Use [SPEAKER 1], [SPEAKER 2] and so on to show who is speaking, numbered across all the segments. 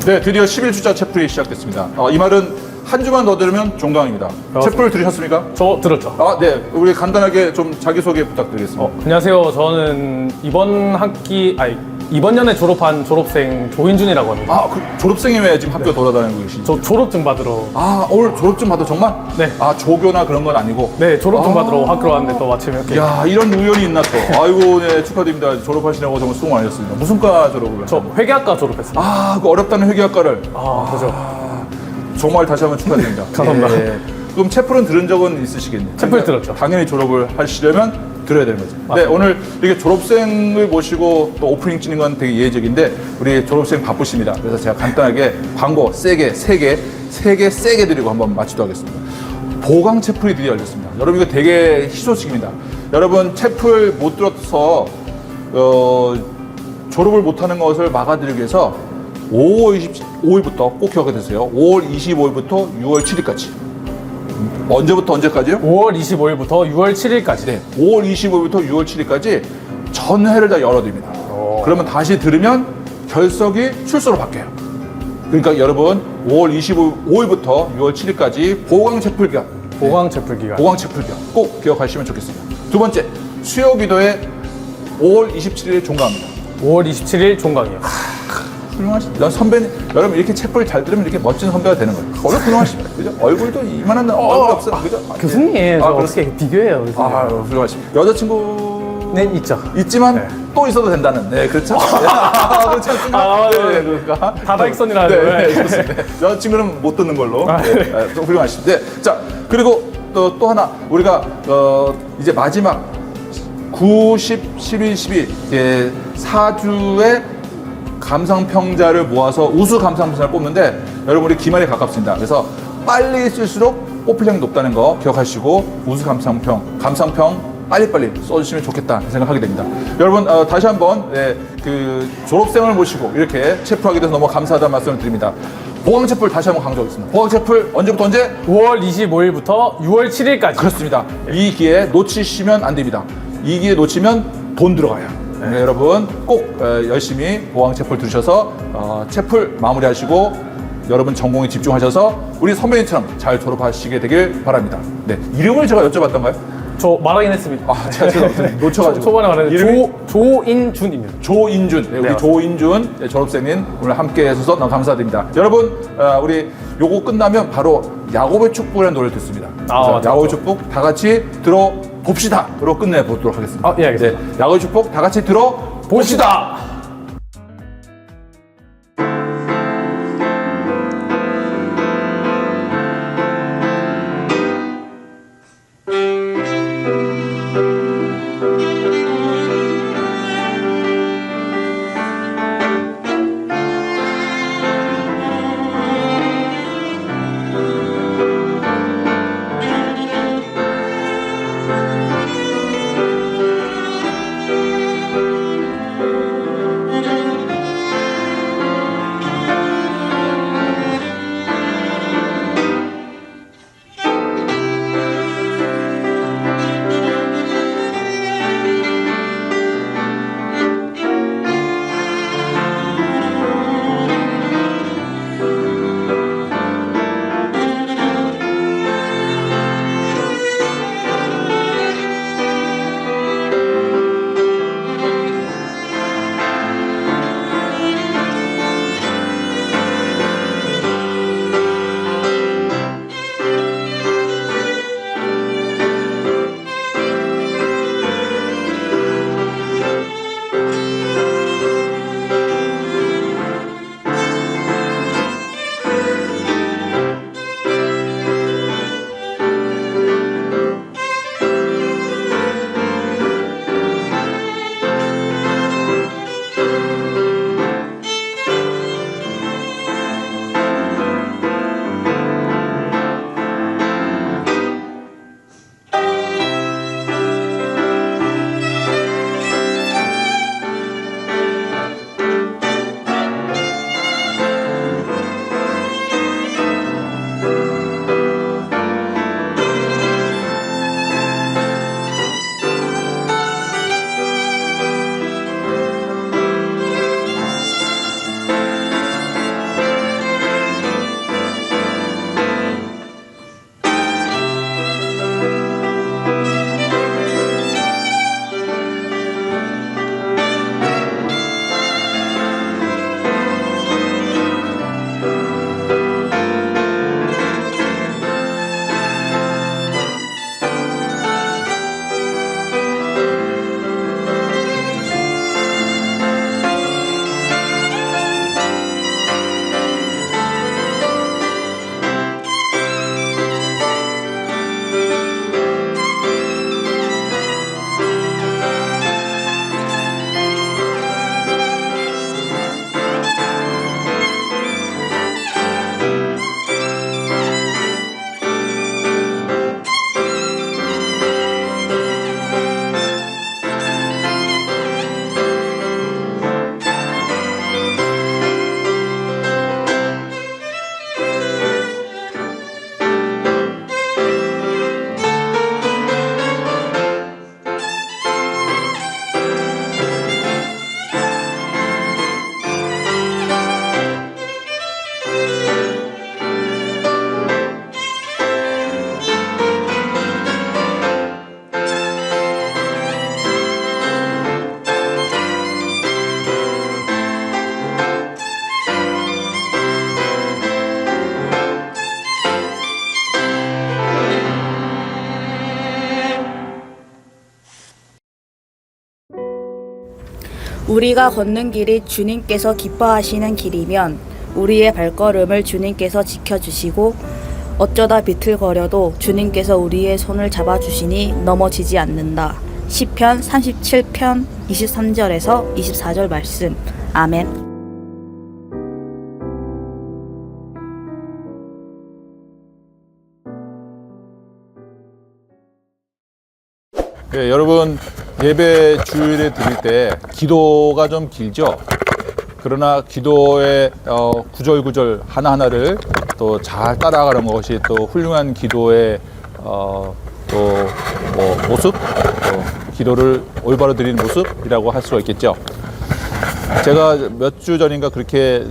[SPEAKER 1] 네, 드디어 11주차 채플이 시작됐습니다. 이 말은 한 주만 더 들으면 종강입니다. 채플을 들으셨습니까?
[SPEAKER 2] 저 들었죠.
[SPEAKER 1] 네. 우리 간단하게 좀 자기소개 부탁드리겠습니다.
[SPEAKER 2] 안녕하세요. 저는 이번 연에 졸업한 졸업생 조인준이라고 합니다.
[SPEAKER 1] 그 졸업생이 왜 지금 학교 돌아다니고 계시죠?
[SPEAKER 2] 저 졸업증 받으러.
[SPEAKER 1] 오늘 졸업증 받아 정말?
[SPEAKER 2] 네.
[SPEAKER 1] 조교나 그런 건 아니고?
[SPEAKER 2] 네, 졸업증 받으러 학교로 왔는데 또 마침 이렇게.
[SPEAKER 1] 야, 이런 우연이 있나 또. 아이고, 네, 축하드립니다. 졸업하시려고 정말 수고 많으셨습니다. 무슨 과 졸업을?
[SPEAKER 2] 저 회계학과 졸업했습니다.
[SPEAKER 1] 그 어렵다는 회계학과를.
[SPEAKER 2] 그죠.
[SPEAKER 1] 정말 다시 한번 축하드립니다.
[SPEAKER 2] 감사합니다.
[SPEAKER 1] 그럼 채플은 들은 적은 있으시겠네요?
[SPEAKER 2] 채플 들었죠.
[SPEAKER 1] 당연히 졸업을 하시려면 들어야 되는 거죠. 네, 오늘 이렇게 졸업생을 모시고 또 오프닝 찍는 건 되게 예외적인데 우리 졸업생 바쁘십니다. 그래서 제가 간단하게 광고 세게 드리고 한번 마치도록 하겠습니다. 보강 채플이 드디어 열렸습니다. 여러분 이거 되게 희소식입니다. 여러분 채플 못 들어서 졸업을 못하는 것을 막아드리기 위해서 5월 25일부터 꼭 기억해 두세요. 5월 25일부터 6월 7일까지. 언제부터 언제까지요?
[SPEAKER 2] 5월 25일부터 6월 7일까지.
[SPEAKER 1] 네, 5월 25일부터 6월 7일까지 전회를 다 열어드립니다. 그러면 다시 들으면 결석이 출소로 바뀌어요. 그러니까 여러분 5월 25일부터 6월 7일까지 보강 채플 기간,
[SPEAKER 2] 보강 채플 기간.
[SPEAKER 1] 보강 채플 기간 꼭 기억하시면 좋겠습니다. 두 번째, 수요 기도회 5월 27일 종강합니다.
[SPEAKER 2] 5월 27일 종강이요.
[SPEAKER 1] 훌륭하십니다. 선배님, 여러분 이렇게 채플 잘 들으면 이렇게 멋진 선배가 되는 거예요. 얼마나 훌륭하십니다. 그죠? 얼굴도 이만한 얼굴 없어요. 그죠?
[SPEAKER 2] 교수님, 저 어떻게 비교해요?
[SPEAKER 1] 훌륭하십니다. 여자친구
[SPEAKER 2] 네, 있죠.
[SPEAKER 1] 있지만
[SPEAKER 2] 네.
[SPEAKER 1] 또 있어도 된다는. 네, 그렇죠? 그렇지 않습니까? 네, 그러니까.
[SPEAKER 2] 다다익선이라는
[SPEAKER 1] 네,
[SPEAKER 2] 거예요.
[SPEAKER 1] 좋습니다. 여자친구는 못 듣는 걸로. 또 훌륭하십니다. 네, 자, 그리고 또 하나 우리가 이제 마지막 9, 10, 11, 12 4주의 감상평자를 모아서 우수 감상평자를 뽑는데 여러분 우리 기말에 가깝습니다. 그래서 빨리 쓸수록 뽑힐 확률이 높다는 거 기억하시고 우수 감상평 빨리빨리 써주시면 좋겠다 생각하게 됩니다. 여러분 다시 한번 그 졸업생을 모시고 이렇게 채플하게 돼서 너무 감사하다는 말씀을 드립니다. 보강 채플 다시 한번 강조하겠습니다. 보강 채플 언제부터 언제?
[SPEAKER 2] 5월 25일부터 6월 7일까지.
[SPEAKER 1] 그렇습니다. 이 기회 놓치시면 안 됩니다. 이 기회 놓치면 돈 들어가요. 네, 여러분 꼭 열심히 보강 채플 들으셔서 채플 마무리하시고 여러분 전공에 집중하셔서 우리 선배님처럼 잘 졸업하시게 되길 바랍니다. 네, 이름을 제가 여쭤봤던가요?
[SPEAKER 2] 저 말하긴 했습니다.
[SPEAKER 1] 제가 놓쳐가지고.
[SPEAKER 2] 초반에 말했는데
[SPEAKER 1] 이름이
[SPEAKER 2] 조인준입니다.
[SPEAKER 1] 조인준. 네, 우리
[SPEAKER 2] 네,
[SPEAKER 1] 조인준 졸업생님 오늘 함께 해주셔서 너무 감사드립니다. 여러분, 우리 요거 끝나면 바로 야곱의 축복이라는 노래를 듣습니다. 그래서 야곱의 축복 다 같이 들어봅시다.로 끝내보도록 하겠습니다.
[SPEAKER 2] 예, 알겠습니다.
[SPEAKER 1] 네, 야곱의 축복 다 같이 들어봅시다.
[SPEAKER 3] 우리가 걷는 길이 주님께서 기뻐하시는 길이면 우리의 발걸음을 주님께서 지켜주시고 어쩌다 비틀거려도 주님께서 우리의 손을 잡아주시니 넘어지지 않는다. 시편 37편 23절에서 24절 말씀. 아멘.
[SPEAKER 1] 네, 여러분 예배 주일에 드릴 때 기도가 좀 길죠. 그러나 기도의 구절구절 하나하나를 또 잘 따라가는 것이 또 훌륭한 기도의 또 뭐 모습, 또 기도를 올바로 드리는 모습이라고 할 수가 있겠죠. 제가 몇 주 전인가 그렇게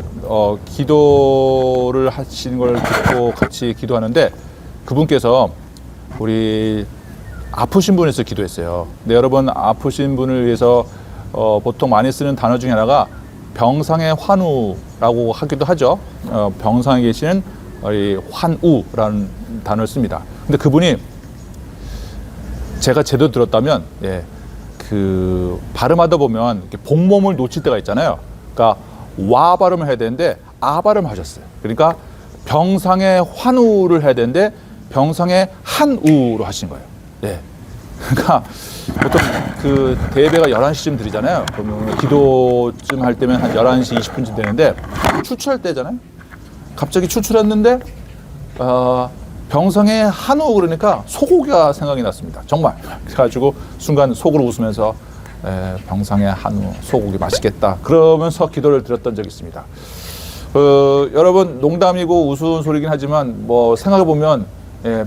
[SPEAKER 1] 기도를 하시는 걸 듣고 같이 기도하는데 그분께서 우리 아프신 분을 위해서 기도했어요. 근데 여러분 아프신 분을 위해서 보통 많이 쓰는 단어 중에 하나가 병상의 환우라고 하기도 하죠. 병상에 계시는 이 환우라는 단어를 씁니다. 근데 그분이 제가 제대로 들었다면 그 발음하다 보면 이렇게 복몸을 놓칠 때가 있잖아요. 그러니까 와 발음을 해야 되는데 아 발음을 하셨어요. 그러니까 병상의 환우를 해야 되는데 병상의 한우로 하신 거예요. 예. 그러니까 보통 그 대예배가 11시쯤 드리잖아요. 그러면 기도쯤 할 때면 한 11시 20분쯤 되는데 추출할 때잖아요. 갑자기 추출했는데 병상의 한우 그러니까 소고기가 생각이 났습니다. 정말. 그래가지고 순간 속으로 웃으면서 병상의 한우 소고기 맛있겠다. 그러면서 기도를 드렸던 적이 있습니다. 여러분 농담이고 우스운 소리긴 하지만 뭐 생각해 보면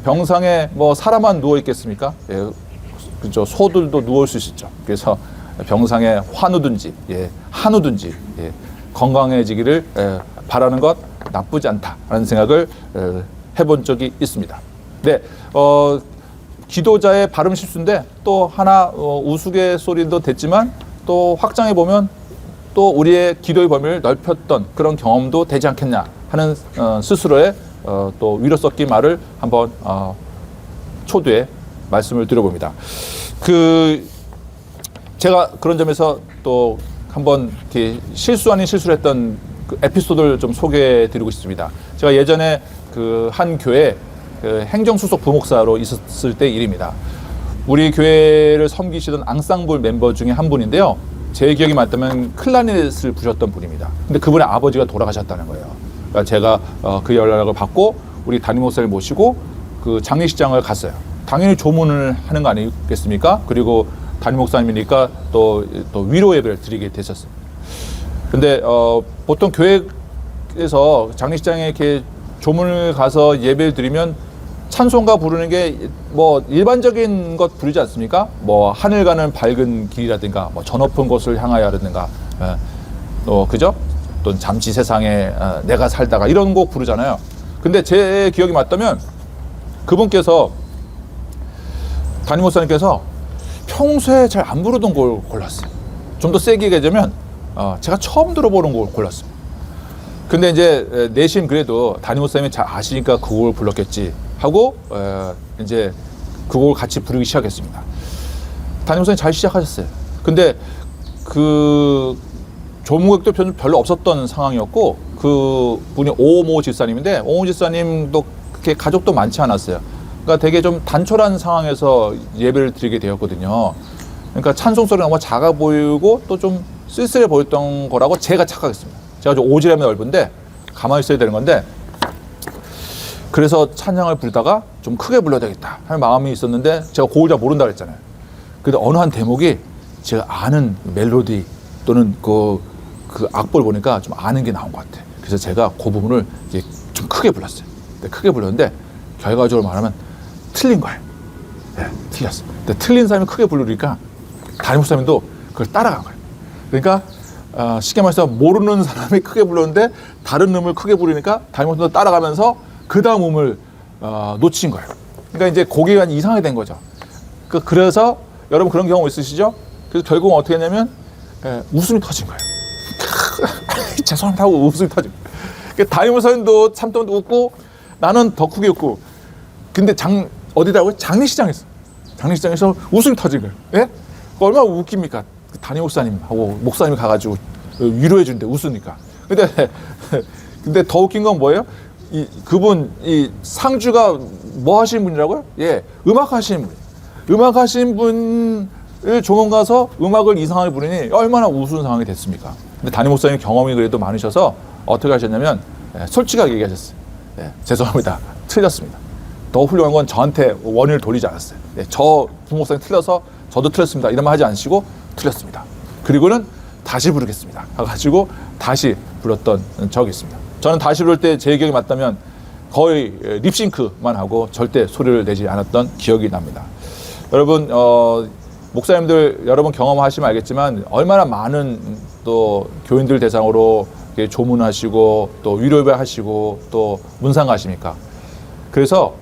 [SPEAKER 1] 병상에 뭐 사람만 누워 있겠습니까? 그죠. 소들도 누울 수 있죠. 그래서 병상에 환우든지 한우든지 건강해지기를 바라는 것 나쁘지 않다라는 생각을 해본 적이 있습니다. 네, 기도자의 발음 실수인데 또 하나 우스갯소리도 됐지만 또 확장해 보면 또 우리의 기도의 범위를 넓혔던 그런 경험도 되지 않겠냐 하는 스스로의 또 위로 섞인 말을 한번 초두에 말씀을 드려봅니다. 제가 그런 점에서 또 한번 이렇게 실수 아닌 실수를 했던 그 에피소드를 좀 소개해드리고 싶습니다. 제가 예전에 그 한 교회 행정수석 부목사로 있었을 때 일입니다. 우리 교회를 섬기시던 앙상블 멤버 중에 한 분인데요. 제 기억이 맞다면 클라리넷을 부셨던 분입니다. 근데 그분의 아버지가 돌아가셨다는 거예요. 그러니까 제가 그 연락을 받고 우리 담임 목사를 모시고 그 장례식장을 갔어요. 당연히 조문을 하는 거 아니겠습니까? 그리고 담임 목사님이니까 또 위로 예배를 드리게 되셨어요. 근데 보통 교회에서 장례식장에 이렇게 조문을 가서 예배를 드리면 찬송가 부르는 게 뭐 일반적인 것 부르지 않습니까? 뭐 하늘 가는 밝은 길이라든가 뭐 저 높은 곳을 향하여라든가 그죠? 또 잠시 세상에 내가 살다가 이런 곡 부르잖아요. 근데 제 기억이 맞다면 그분께서 담임 목사님께서 평소에 잘 안 부르던 걸 골랐어요. 좀 더 세게 얘기하자면 제가 처음 들어보는 곡을 골랐어요. 근데 이제 내심 그래도 담임 목사님이 잘 아시니까 그 곡을 불렀겠지 하고 이제 그 곡을 같이 부르기 시작했습니다. 담임 목사님 잘 시작하셨어요. 근데 그 조문객도 별로 없었던 상황이었고 그 분이 오모 집사님인데 오모 집사님도 그렇게 가족도 많지 않았어요. 그러니까 되게 좀 단촐한 상황에서 예배를 드리게 되었거든요. 그러니까 찬송 소리가 너무 작아 보이고 또 좀 쓸쓸해 보였던 거라고 제가 착각했습니다. 제가 좀 오지랖이 넓은데 가만히 있어야 되는 건데 그래서 찬양을 부르다가 좀 크게 불러야 되겠다 하는 마음이 있었는데 제가 곡을 잘 모른다 그랬잖아요. 근데 어느 한 대목이 제가 아는 멜로디 또는 그 악보를 보니까 좀 아는 게 나온 것 같아요. 그래서 제가 그 부분을 이제 좀 크게 불렀어요. 크게 불렀는데 결과적으로 말하면 틀린 거예요. 틀렸어요. 근데 틀린 사람이 크게 부르니까 담임 목사님도 그걸 따라간 거예요. 그러니까 쉽게 말해서 모르는 사람이 크게 불렀는데 다른 음을 크게 부르니까 담임 목사님도 따라가면서 그 다음 음을 놓친 거예요. 그러니까 이제 곡이 이상하게 된 거죠. 그래서 여러분 그런 경험 있으시죠? 그래서 결국은 어떻게 했냐면 웃음이 터진 거예요. 죄송합니다 하고 웃음이 터진 거예요. 그러니까 담임 목사님도 참던 웃고 나는 더 크게 웃고 근데 어디다고 장례식장에서 웃음이 터진 거예요. 예? 얼마나 웃깁니까? 담임 목사님하고 목사님이 가가지고 위로해 준대, 웃으니까. 근데 더 웃긴 건 뭐예요? 그분 이 상주가 뭐 하시는 분이라고요? 예, 음악 하시는 분. 음악 하시는 분을 조문 가서 음악을 이상하게 부르니 얼마나 우스운 상황이 됐습니까? 근데 담임 목사님 경험이 그래도 많으셔서 어떻게 하셨냐면 솔직하게 얘기하셨어요. 죄송합니다. 틀렸습니다. 더 훌륭한 건 저한테 원인을 돌리지 않았어요. 저 부목사님 틀려서 저도 틀렸습니다. 이런 말 하지 않으시고 틀렸습니다. 그리고는 다시 부르겠습니다. 가지고 다시 불렀던 적이 있습니다. 저는 다시 부를 때 제 기억이 맞다면 거의 립싱크만 하고 절대 소리를 내지 않았던 기억이 납니다. 여러분, 목사님들 여러분 경험하시면 알겠지만 얼마나 많은 또 교인들 대상으로 조문하시고 또 위로하시고 또 문상하십니까? 그래서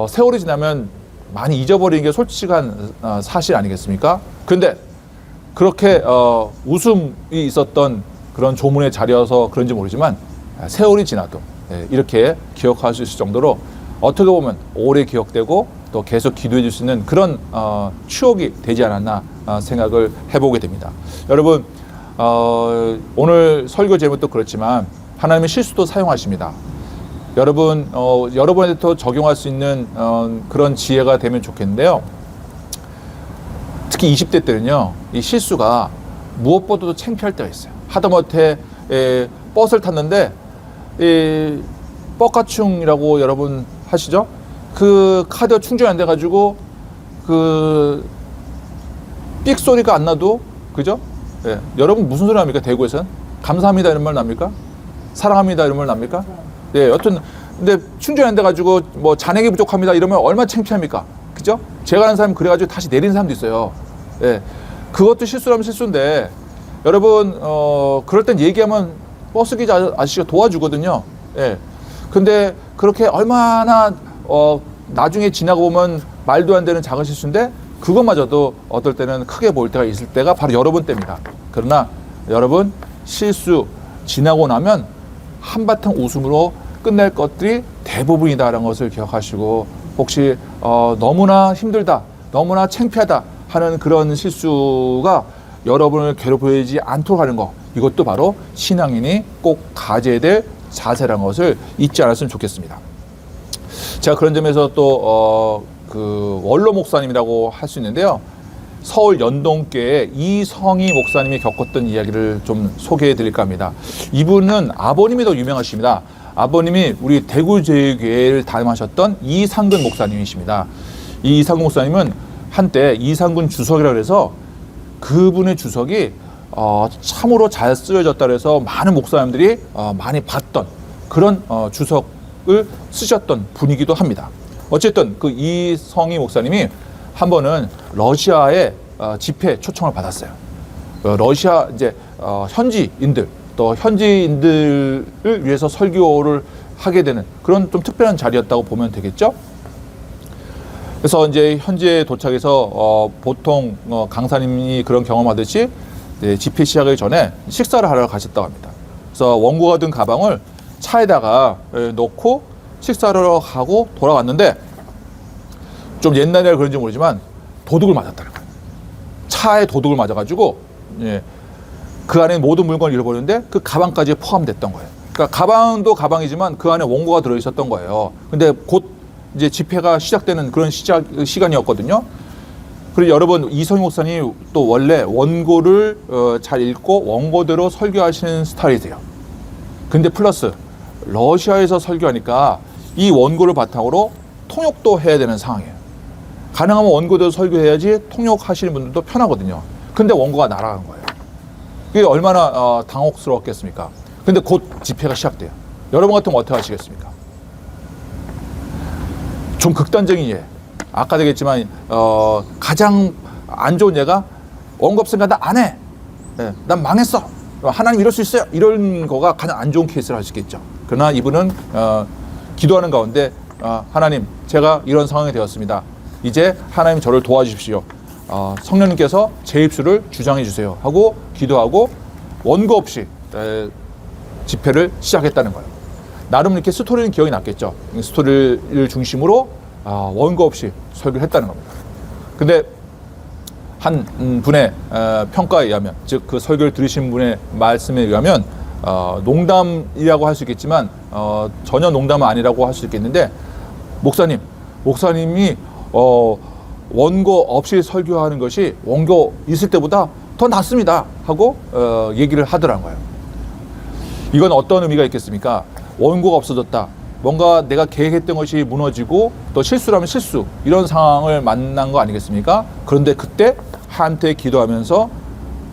[SPEAKER 1] 세월이 지나면 많이 잊어버리는 게 솔직한 사실 아니겠습니까? 근데 그렇게 웃음이 있었던 그런 조문의 자리여서 그런지 모르지만 세월이 지나도 이렇게 기억할 수 있을 정도로 어떻게 보면 오래 기억되고 또 계속 기도해 줄 수 있는 그런 추억이 되지 않았나 생각을 해보게 됩니다. 여러분, 오늘 설교 제목도 그렇지만 하나님의 실수도 사용하십니다. 여러분, 여러분한테도 적용할 수 있는 그런 지혜가 되면 좋겠는데요. 특히 20대 때는요, 이 실수가 무엇보다도 창피할 때가 있어요. 하다못해 버스를 탔는데 뻑가충이라고 여러분 하시죠? 그 카드가 충전이 안 돼가지고 그 삑 소리가 안 나도, 그죠? 여러분 무슨 소리 합니까? 대구에서는 감사합니다 이런 말 납니까? 사랑합니다 이런 말 납니까? 여튼 근데 충전이 안 돼가지고 뭐 잔액이 부족합니다 이러면 얼마나 창피합니까? 그죠? 제가 아는 사람이 그래가지고 다시 내린 사람도 있어요. 그것도 실수라면 실수인데 여러분 그럴 땐 얘기하면 버스 기사 아저씨가 도와주거든요. 근데 그렇게 얼마나 나중에 지나고 보면 말도 안 되는 작은 실수인데 그것마저도 어떨 때는 크게 보일 때가 있을 때가 바로 여러분 때입니다. 그러나 여러분 실수 지나고 나면 한바탕 웃음으로 끝낼 것들이 대부분이다라는 것을 기억하시고 혹시 너무나 힘들다, 너무나 창피하다 하는 그런 실수가 여러분을 괴롭히지 않도록 하는 것, 이것도 바로 신앙인이 꼭 가져야 될 자세라는 것을 잊지 않았으면 좋겠습니다. 제가 그런 점에서 또 그 원로 목사님이라고 할 수 있는데요. 서울 연동교회 이성희 목사님이 겪었던 이야기를 좀 소개해 드릴까 합니다. 이분은 아버님이 더 유명하십니다. 아버님이 우리 대구제일교회를 담임하셨던 이상근 목사님이십니다. 이 이상근 목사님은 한때 이상근 주석이라고 해서 그분의 주석이 참으로 잘 쓰여졌다 그래서 많은 목사님들이 많이 봤던 그런 주석을 쓰셨던 분이기도 합니다. 어쨌든 그 이성희 목사님이 한 번은 러시아의 집회 초청을 받았어요. 러시아 이제 현지인들 또 현지인들을 위해서 설교를 하게 되는 그런 좀 특별한 자리였다고 보면 되겠죠. 그래서 이제 현지에 도착해서 보통 강사님이 그런 경험하듯이 집회 시작하기 전에 식사를 하러 가셨다고 합니다. 그래서 원고가 든 가방을 차에다가 놓고 식사를 하러 가고 돌아왔는데 좀 옛날이라 그런지 모르지만 도둑을 맞았다는 거예요. 차에 도둑을 맞아가지고 그 안에 모든 물건을 잃어버렸는데 그 가방까지 포함됐던 거예요. 그러니까 가방도 가방이지만 그 안에 원고가 들어있었던 거예요. 근데 곧 이제 집회가 시작되는 그런 시간이었거든요. 그리고 여러분 이성희 목사님 또 원래 원고를 잘 읽고 원고대로 설교하시는 스타일이세요. 근데 플러스 러시아에서 설교하니까 이 원고를 바탕으로 통역도 해야 되는 상황이에요. 가능하면 원고대로 설교해야지 통역하시는 분들도 편하거든요. 근데 원고가 날아간 거예요. 이게 얼마나 당혹스러웠겠습니까? 근데 곧 집회가 시작돼요. 여러분 같으면 어떻게 하시겠습니까? 좀 극단적인 예. 아까 되겠지만 가장 안 좋은 예가 원고 없으니까 나 안 해. 난 망했어. 하나님 이럴 수 있어요. 이런 거가 가장 안 좋은 케이스를 할 수 있겠죠. 그러나 이분은 기도하는 가운데 하나님 제가 이런 상황이 되었습니다. 이제 하나님 저를 도와주십시오. 성령님께서 제 입술을 주장해 주세요 하고 기도하고 원고 없이 집회를 시작했다는 거예요. 나름 이렇게 스토리는 기억이 났겠죠. 스토리를 중심으로 원고 없이 설교를 했다는 겁니다. 근데 한 분의 평가에 의하면, 즉 그 설교를 들으신 분의 말씀에 의하면 농담이라고 할 수 있겠지만 전혀 농담은 아니라고 할 수 있겠는데, 목사님이 원고 없이 설교하는 것이 원고 있을 때보다 더 낫습니다 하고 얘기를 하더라는 거예요. 이건 어떤 의미가 있겠습니까? 원고가 없어졌다, 뭔가 내가 계획했던 것이 무너지고 또 실수라면 실수, 이런 상황을 만난 거 아니겠습니까? 그런데 그때 하나님께 기도하면서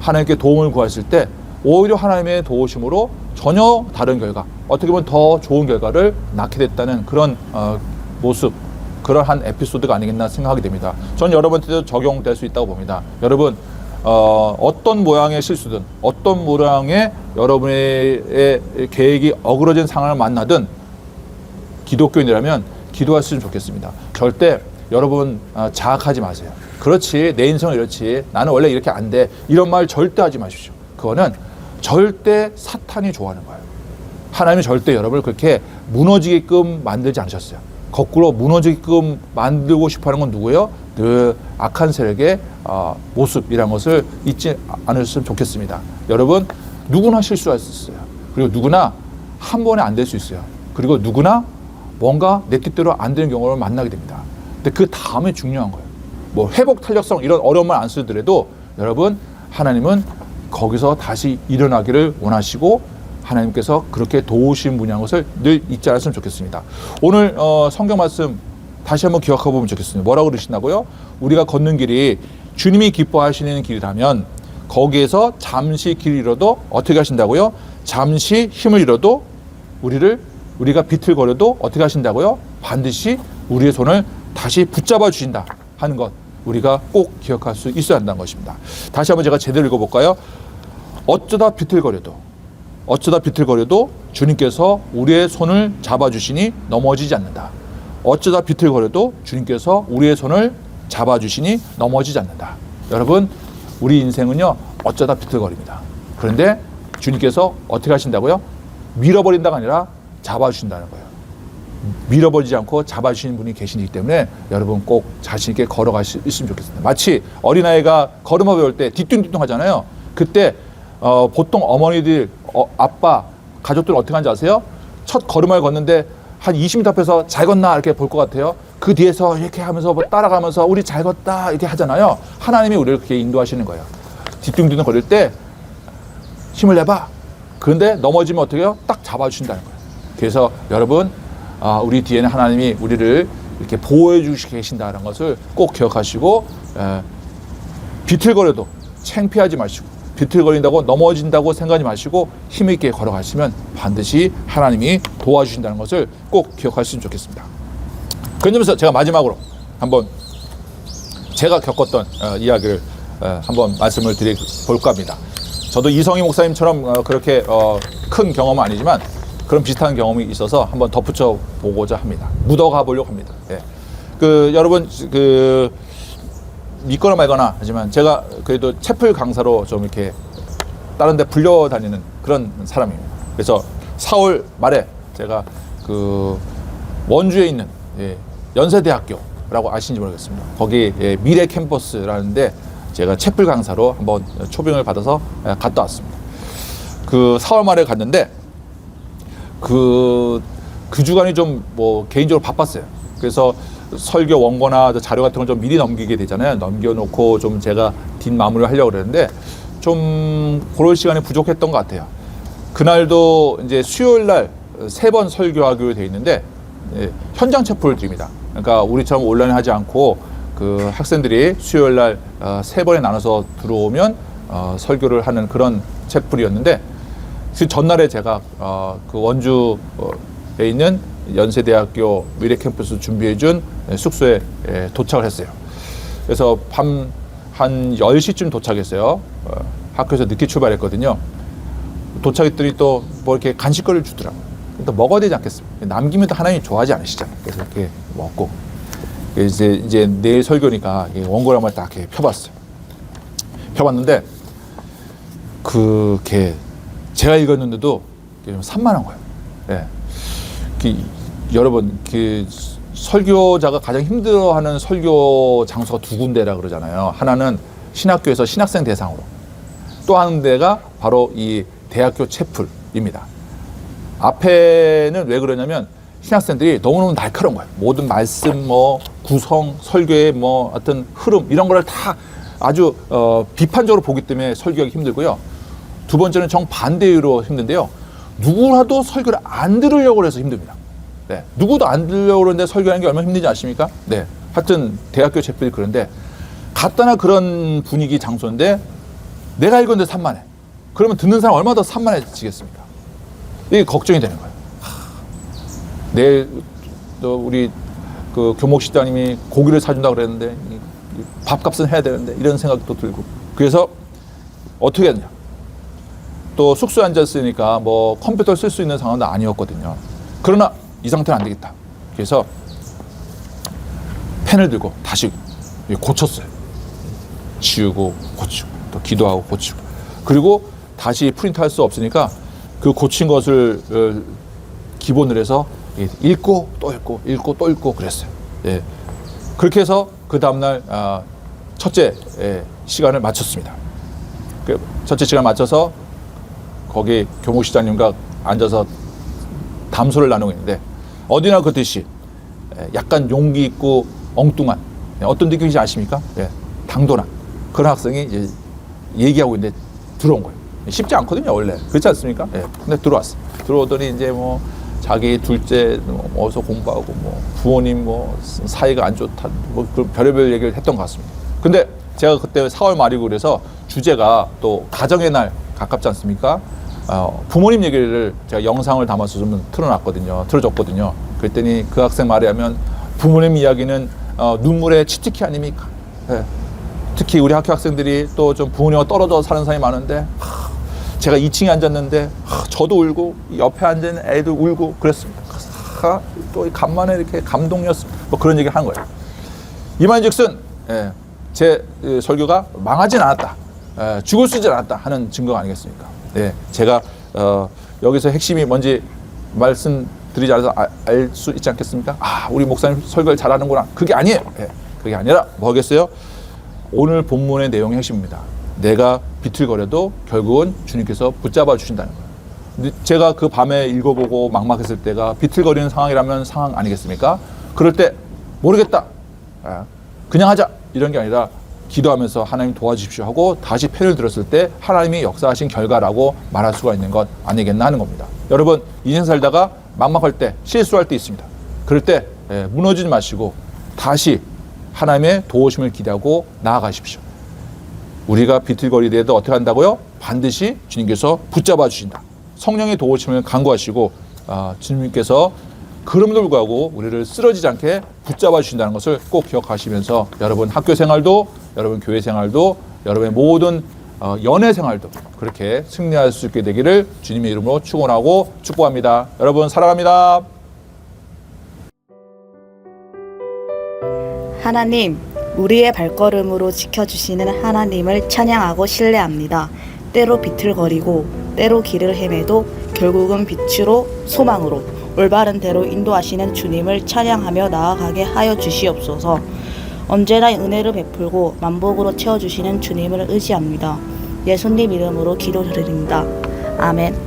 [SPEAKER 1] 하나님께 도움을 구했을 때 오히려 하나님의 도우심으로 전혀 다른 결과, 어떻게 보면 더 좋은 결과를 낳게 됐다는 그런 모습, 그러한 에피소드가 아니겠나 생각하게 됩니다. 전 여러분한테도 적용될 수 있다고 봅니다. 여러분, 어떤 모양의 실수든 어떤 모양의 여러분의 계획이 어그러진 상황을 만나든 기독교인이라면 기도하셨으면 좋겠습니다. 절대 여러분 자학하지 마세요. 그렇지, 내 인생은 이렇지, 나는 원래 이렇게 안 돼, 이런 말 절대 하지 마십시오. 그거는 절대 사탄이 좋아하는 거예요. 하나님이 절대 여러분을 그렇게 무너지게끔 만들지 않으셨어요. 거꾸로 무너지게끔 만들고 싶어하는 건 누구예요? 늘 악한 세력의 모습이라는 것을 잊지 않으셨으면 좋겠습니다. 여러분, 누구나 실수할 수 있어요. 그리고 누구나 한 번에 안 될 수 있어요. 그리고 누구나 뭔가 내 뜻대로 안 되는 경우를 만나게 됩니다. 근데 그 다음에 중요한 거예요. 뭐 회복 탄력성 이런 어려운 말 안 쓰더라도 여러분, 하나님은 거기서 다시 일어나기를 원하시고 하나님께서 그렇게 도우신 분이라는 것을 늘 잊지 않았으면 좋겠습니다. 오늘 성경 말씀 다시 한번 기억해 보면 좋겠습니다. 뭐라고 그러시나고요? 우리가 걷는 길이 주님이 기뻐하시는 길이라면 거기에서 잠시 길을 잃어도 어떻게 하신다고요? 잠시 힘을 잃어도 우리가 비틀거려도 어떻게 하신다고요? 반드시 우리의 손을 다시 붙잡아 주신다 하는 것, 우리가 꼭 기억할 수 있어야 한다는 것입니다. 다시 한번 제가 제대로 읽어볼까요? 어쩌다 비틀거려도 주님께서 우리의 손을 잡아주시니 넘어지지 않는다. 어쩌다 비틀거려도 주님께서 우리의 손을 잡아주시니 넘어지지 않는다. 여러분, 우리 인생은요, 어쩌다 비틀거립니다. 그런데 주님께서 어떻게 하신다고요? 밀어버린다가 아니라 잡아주신다는 거예요. 밀어버리지 않고 잡아주시는 분이 계시기 때문에 여러분 꼭 자신 있게 걸어갈 수 있으면 좋겠습니다. 마치 어린아이가 걸음마 배울 때 뒤뚱뒤뚱 하잖아요. 그때 보통 어머니들, 아빠, 가족들은 어떻게 하는지 아세요? 첫 걸음마를 걷는데 한 20m 앞에서 잘 걷나 이렇게 볼 것 같아요. 그 뒤에서 이렇게 하면서 따라가면서 우리 잘 걷다 이렇게 하잖아요. 하나님이 우리를 그렇게 인도하시는 거예요. 뒤뚱뒤뚱 걸을 때 힘을 내봐. 그런데 넘어지면 어떻게 해요? 딱 잡아주신다는 거예요. 그래서 여러분, 우리 뒤에는 하나님이 우리를 이렇게 보호해 주시고 계신다는 것을 꼭 기억하시고, 비틀거려도 창피하지 마시고, 비틀거린다고 넘어진다고 생각하지 마시고 힘있게 걸어가시면 반드시 하나님이 도와주신다는 것을 꼭 기억하시면 좋겠습니다. 그런 점에서 제가 마지막으로 한번 제가 겪었던 이야기를 한번 말씀을 드려볼까 합니다. 저도 이성희 목사님처럼 그렇게 큰 경험은 아니지만 그런 비슷한 경험이 있어서 한번 덧붙여 보고자 합니다. 묻어가 보려고 합니다. 예. 여러분, 믿거나 말거나 하지만 제가 그래도 채플 강사로 좀 이렇게 다른 데 불려다니는 그런 사람입니다. 그래서 4월 말에 제가 원주에 있는 연세대학교라고 아시는지 모르겠습니다. 거기 미래 캠퍼스라는데 제가 채플 강사로 한번 초빙을 받아서 갔다 왔습니다. 4월 말에 갔는데 그 주간이 좀 개인적으로 바빴어요. 그래서 설교 원고나 자료 같은 걸 좀 미리 넘기게 되잖아요. 넘겨놓고 좀 제가 뒷마무리를 하려고 그랬는데 좀 그럴 시간이 부족했던 것 같아요. 그날도 이제 수요일 날 3번 설교하기로 돼 있는데 현장 체포를 드립니다. 그러니까 우리처럼 온라인 하지 않고 그 학생들이 수요일 날 3번에 나눠서 들어오면 설교를 하는 그런 체플이었는데 그 전날에 제가 그 원주에 있는 연세대학교 미래 캠퍼스 준비해준 숙소에 도착을 했어요. 그래서 밤 한 10시쯤 도착했어요. 학교에서 늦게 출발했거든요. 도착했더니 또 이렇게 간식거리를 주더라고요. 또 먹어야 되지 않겠습니까? 남기면 또 하나님 좋아하지 않으시잖아요. 그래서 이렇게 먹고 이제 내일 설교니까 원고를 한번 딱 이렇게 펴봤어요. 펴봤는데 그게 제가 읽었는데도 좀 산만한 거예요. 예. 여러분, 설교자가 가장 힘들어하는 설교 장소가 2군데라 그러잖아요. 하나는 신학교에서 신학생 대상으로, 또 한 대가 바로 이 대학교 채플입니다. 앞에는 왜 그러냐면 신학생들이 너무너무 날카로운 거예요. 모든 말씀, 뭐 구성, 설교의 뭐 어떤 흐름 이런 거를 다 아주 비판적으로 보기 때문에 설교하기 힘들고요. 두 번째는 정반대로 힘든데요. 누구라도 설교를 안 들으려고 해서 힘듭니다. 네, 누구도 안 들으려고 그러는데 설교하는 게 얼마나 힘든지 아십니까? 네, 하여튼 대학교 채플이 그런데 갖다나 그런 분위기 장소인데 내가 읽었는데 산만해. 그러면 듣는 사람 얼마나 더 산만해지겠습니까? 이게 걱정이 되는 거예요. 내일 또 우리 그 교목식장님이 고기를 사준다 그랬는데 밥값은 해야 되는데 이런 생각도 들고, 그래서 어떻게 했냐? 또 숙소에 앉았으니까 뭐 컴퓨터를 쓸 수 있는 상황도 아니었거든요. 그러나 이 상태는 안 되겠다. 그래서 펜을 들고 다시 고쳤어요. 지우고 고치고 또 기도하고 고치고, 그리고 다시 프린트할 수 없으니까 그 고친 것을 기본으로 해서 읽고 또 읽고 읽고 또 읽고 그랬어요. 예. 그렇게 해서 그 다음날 첫째 시간을 마쳤습니다. 그 첫째 시간 맞춰서 거기 교목시장님과 앉아서 담소를 나누고 있는데 어디나 그렇듯이 약간 용기 있고 엉뚱한 어떤 느낌인지 아십니까? 예. 당돌한 그런 학생이 이제 얘기하고 있는데 들어온 거예요. 쉽지 않거든요, 원래. 그렇지 않습니까? 예. 근데 들어왔어. 들어오더니 이제 뭐 자기 둘째 어디서 공부하고 뭐 부모님 뭐 사이가 안 좋다 뭐 그 별의별 얘기를 했던 것 같습니다. 근데 제가 그때 4월 말이고 그래서 주제가 또 가정의 날 가깝지 않습니까? 부모님 얘기를 제가 영상을 담아서 좀 틀어줬거든요. 그랬더니 그 학생 말에 하면 부모님 이야기는 눈물의 치트키 아닙니까? 예. 특히 우리 학교 학생들이 또 좀 부모님과 떨어져 사는 사람이 많은데 제가 2층에 앉았는데 저도 울고 옆에 앉은 애도 울고 그랬습니다. 또 간만에 이렇게 감동이었습니다. 뭐 그런 얘기 하는 거예요. 이만즉슨 제 설교가 망하진 않았다, 죽을 쓰진 않았다 하는 증거가 아니겠습니까? 네, 제가 여기서 핵심이 뭔지 말씀드리지 않아서 알 수 있지 않겠습니까? 우리 목사님 설교를 잘하는구나. 그게 아니에요. 그게 아니라 뭐겠어요? 오늘 본문의 내용의 핵심입니다. 내가 비틀거려도 결국은 주님께서 붙잡아 주신다는 거예요. 제가 그 밤에 읽어보고 막막했을 때가 비틀거리는 상황이라면 상황 아니겠습니까? 그럴 때 모르겠다, 그냥 하자 이런 게 아니라 기도하면서 하나님 도와주십시오 하고 다시 펜을 들었을 때 하나님이 역사하신 결과라고 말할 수가 있는 것 아니겠나 하는 겁니다. 여러분, 인생 살다가 막막할 때 실수할 때 있습니다. 그럴 때 무너지지 마시고 다시 하나님의 도우심을 기대하고 나아가십시오. 우리가 비틀거리더라도 어떻게 한다고요? 반드시 주님께서 붙잡아 주신다. 성령의 도우심을 간구하시고 주님께서 그럼에도 불구하고 우리를 쓰러지지 않게 붙잡아 주신다는 것을 꼭 기억하시면서 여러분 학교 생활도, 여러분 교회 생활도, 여러분의 모든 연애 생활도 그렇게 승리할 수 있게 되기를 주님의 이름으로 축원하고 축복합니다. 여러분 사랑합니다.
[SPEAKER 3] 하나님, 우리의 발걸음으로 지켜주시는 하나님을 찬양하고 신뢰합니다. 때로 비틀거리고 때로 길을 헤매도 결국은 빛으로 소망으로 올바른 대로 인도하시는 주님을 찬양하며 나아가게 하여 주시옵소서. 언제나 은혜를 베풀고 만복으로 채워주시는 주님을 의지합니다. 예수님 이름으로 기도드립니다. 아멘.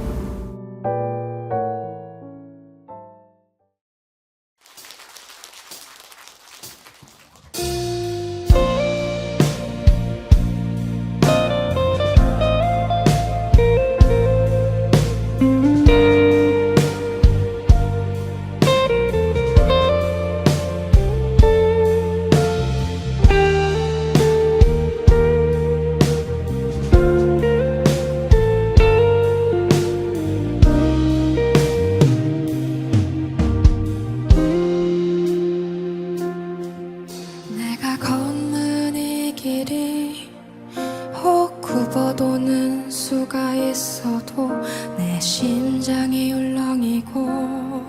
[SPEAKER 4] 굽어도는 수가 있어도 내 심장이 울렁이고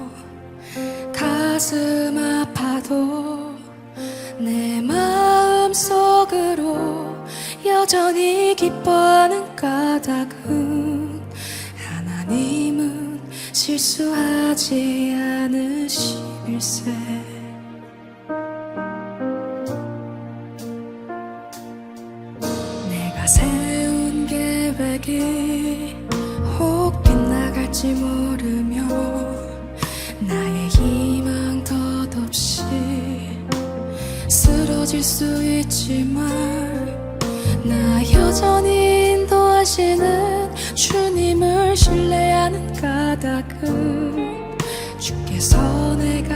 [SPEAKER 4] 가슴 아파도 내 마음속으로 여전히 기뻐하는 까닭은 하나님은 실수하지 않으심일세. 있지만 나 여전히 인도하시는 주님을 신뢰하는 까닭은 주께서 내가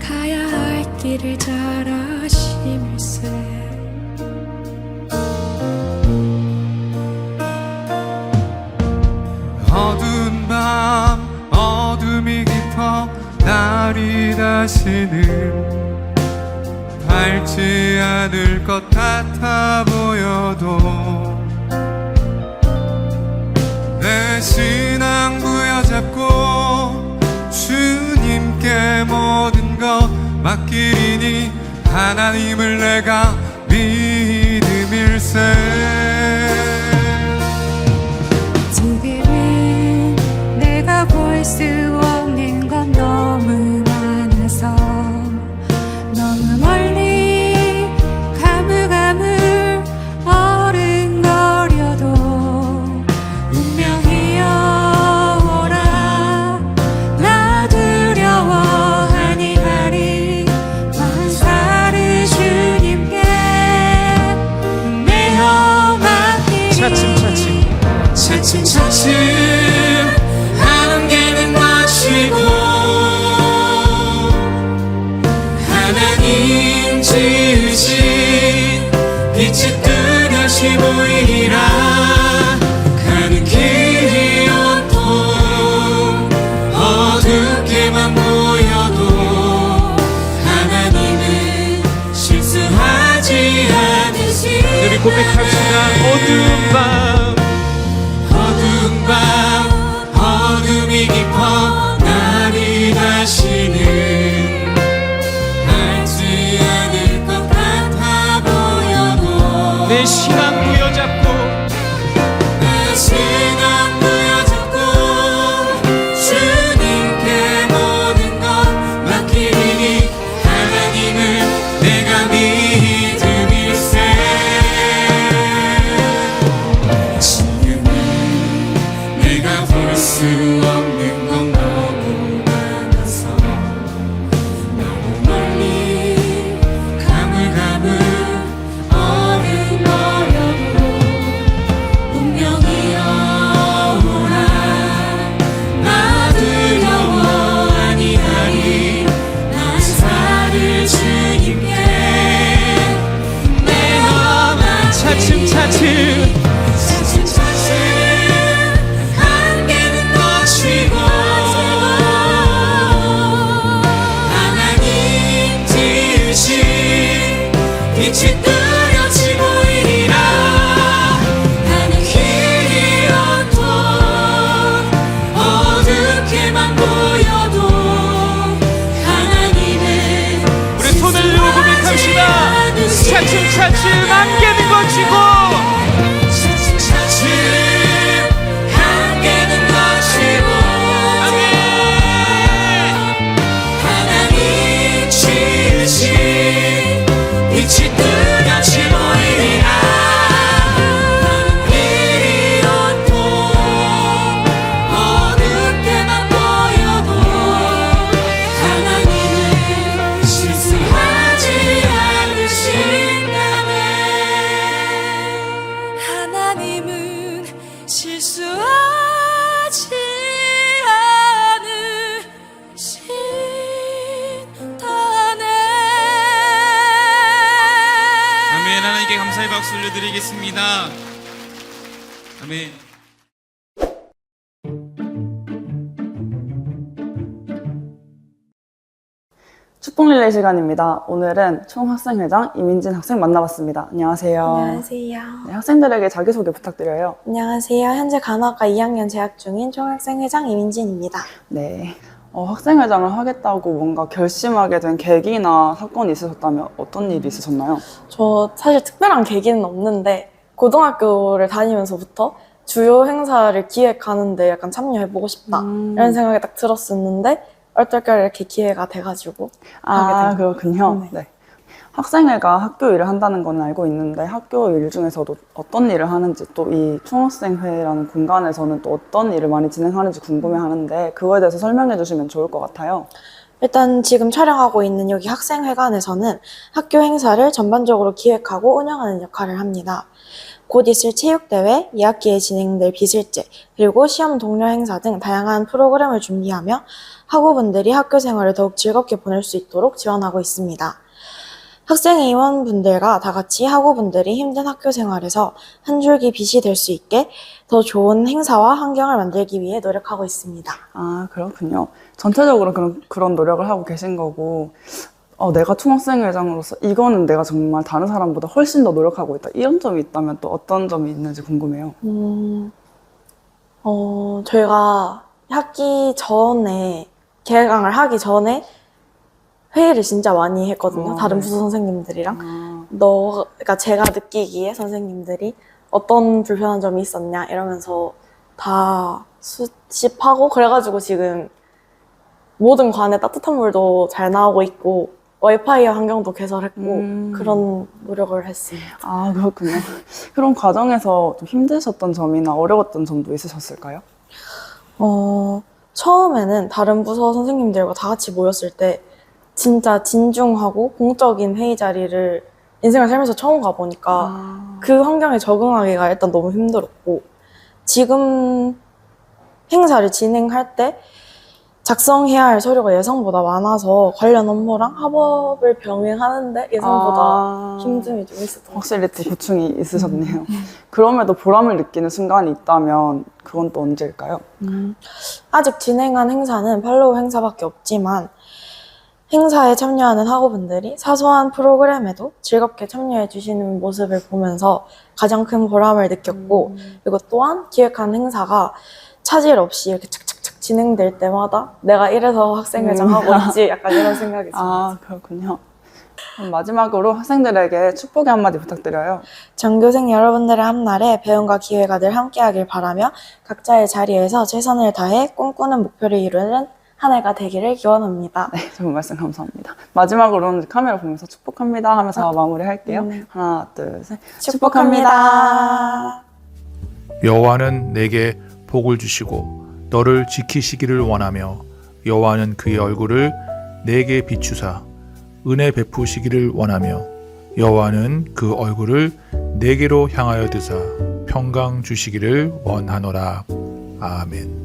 [SPEAKER 4] 가야 할 길을 잘 아심일세.
[SPEAKER 5] 어두운 밤 어둠이 깊어 날이 다시는 밝지 않을 것 같아 보여도 내 신앙 부여잡고 주님께 모든 것 맡기리니 하나님을 내가 믿음일세.
[SPEAKER 6] 두 길은 내가 볼 수 없는 건 너무 많아서 너무 멀리 가물가물 어른거려도 운명이여 오라. 나 두려워하니 하리 만사를 주님께 내어 맡기리.
[SPEAKER 5] 차츰차츰 한계는 마치고 하나님 지으신 빛이 뚜렷이 보이리라. 가는 길이 온통 어둡게만 보여도 하나님은 실수하지 않으시. 우리 고백합시다. 어두운 밤 어둠이 깊어 날이 다시는 알지 않을 것 같아 보여도 내 신앙 부여잡고 주님께 모든 것 맡기리니 하나님을 내가 믿음일세. 내가 볼 수 없는 건 너무 많아서 너무 멀리 가물가물 어른거려도 운명이여 오라. 나 두려워 아니하리 만사를 주님께 내어 맡기리. 차츰차츰 한계는 거치고 하나님 지으신 빛이 뚜렷이 보이리라. 가는 길이 온통 어둡게만 보여도 하나님은 우리 손을 들고 고백합시다. 차츰차츰 안개는 거치고 한계는 거치고 하나님 지으신 빛이 뚜렷이 보이리라. 길이 온통 어둡게만 보여도 하나님은 실수하지 않으신다네.
[SPEAKER 4] 하나님은 실수하지 않으신다네.
[SPEAKER 5] 아멘. 하나님께 감사의 박수 올려드리겠습니다. 아멘.
[SPEAKER 7] 축복 릴레이 시간입니다. 오늘은 총학생회장 이민진 학생 만나봤습니다. 안녕하세요.
[SPEAKER 8] 안녕하세요.
[SPEAKER 7] 네, 학생들에게 자기소개 부탁드려요.
[SPEAKER 8] 안녕하세요. 현재 간호학과 2학년 재학 중인 총학생회장 이민진입니다.
[SPEAKER 7] 네. 학생회장을 하겠다고 뭔가 결심하게 된 계기나 사건이 있으셨다면 어떤 일이 있으셨나요?
[SPEAKER 8] 저 사실 특별한 계기는 없는데 고등학교를 다니면서부터 주요 행사를 기획하는데 약간 참여해보고 싶다 이런 생각이 딱 들었었는데 얼떨결에 이렇게 기회가 돼가지고 하게 된 거예요.
[SPEAKER 7] 그렇군요. 네. 학생회가 학교 일을 한다는 건 알고 있는데 학교 일 중에서도 어떤 일을 하는지 또 이 총학생회라는 공간에서는 또 어떤 일을 많이 진행하는지 궁금해하는데 그거에 대해서 설명해 주시면 좋을 것 같아요.
[SPEAKER 8] 일단 지금 촬영하고 있는 여기 학생회관에서는 학교 행사를 전반적으로 기획하고 운영하는 역할을 합니다. 곧 있을 체육대회, 2학기에 진행될 비실제, 그리고 시험 동료 행사 등 다양한 프로그램을 준비하며 학우분들이 학교 생활을 더욱 즐겁게 보낼 수 있도록 지원하고 있습니다. 학생회의원분들과 다 같이 학우분들이 힘든 학교 생활에서 한 줄기 빛이 될 수 있게 더 좋은 행사와 환경을 만들기 위해 노력하고 있습니다.
[SPEAKER 7] 아, 그렇군요. 전체적으로 그런 노력을 하고 계신 거고, 내가 총학생회장으로서 이거는 내가 정말 다른 사람보다 훨씬 더 노력하고 있다. 이런 점이 있다면 또 어떤 점이 있는지 궁금해요.
[SPEAKER 8] 저희가 학기 전에, 개강을 하기 전에 회의를 진짜 많이 했거든요. 다른 부서 선생님들이랑. 그러니까 제가 느끼기에 선생님들이 어떤 불편한 점이 있었냐 이러면서 다 수집하고 그래가지고 지금 모든 관에 따뜻한 물도 잘 나오고 있고 와이파이 환경도 개설했고 그런 노력을 했습니다.
[SPEAKER 7] 아, 그렇군요. 그런 과정에서 좀 힘드셨던 점이나 어려웠던 점도 있으셨을까요?
[SPEAKER 8] 처음에는 다른 부서 선생님들과 다 같이 모였을 때 진짜 진중하고 공적인 회의 자리를 인생을 살면서 처음 가보니까 그 환경에 적응하기가 일단 너무 힘들었고, 지금 행사를 진행할 때 작성해야 할 서류가 예상보다 많아서 관련 업무랑 합업을 병행하는데 예상보다 힘듦이 좀 있었던 것 같아요.
[SPEAKER 7] 확실히 또 고충이 있으셨네요. 그럼에도 보람을 느끼는 순간이 있다면 그건 또 언제일까요?
[SPEAKER 8] 아직 진행한 행사는 팔로우 행사밖에 없지만 행사에 참여하는 학우분들이 사소한 프로그램에도 즐겁게 참여해 주시는 모습을 보면서 가장 큰 보람을 느꼈고, 그리고 또한 기획한 행사가 차질 없이 이렇게 착착착 진행될 때마다 내가 이래서 학생회장 하고 있지 약간 이런 생각이 들어요.
[SPEAKER 7] 아, 그렇군요. 그럼 마지막으로 학생들에게 축복의 한마디 부탁드려요.
[SPEAKER 8] 전교생 여러분들의 한날에 배움과 기회가 늘 함께하길 바라며 각자의 자리에서 최선을 다해 꿈꾸는 목표를 이루는 한 해가 되기를 기원합니다.
[SPEAKER 7] 네, 좋은 말씀 감사합니다. 마지막으로는 카메라 보면서 축복합니다 하면서 마무리할게요. 하나, 둘, 셋.
[SPEAKER 8] 축복합니다.
[SPEAKER 9] 여호와는 내게 복을 주시고 너를 지키시기를 원하며 여호와는 그의 얼굴을 내게 비추사 은혜 베푸시기를 원하며 여호와는 그 얼굴을 내게로 향하여 드사 평강 주시기를 원하노라. 아멘.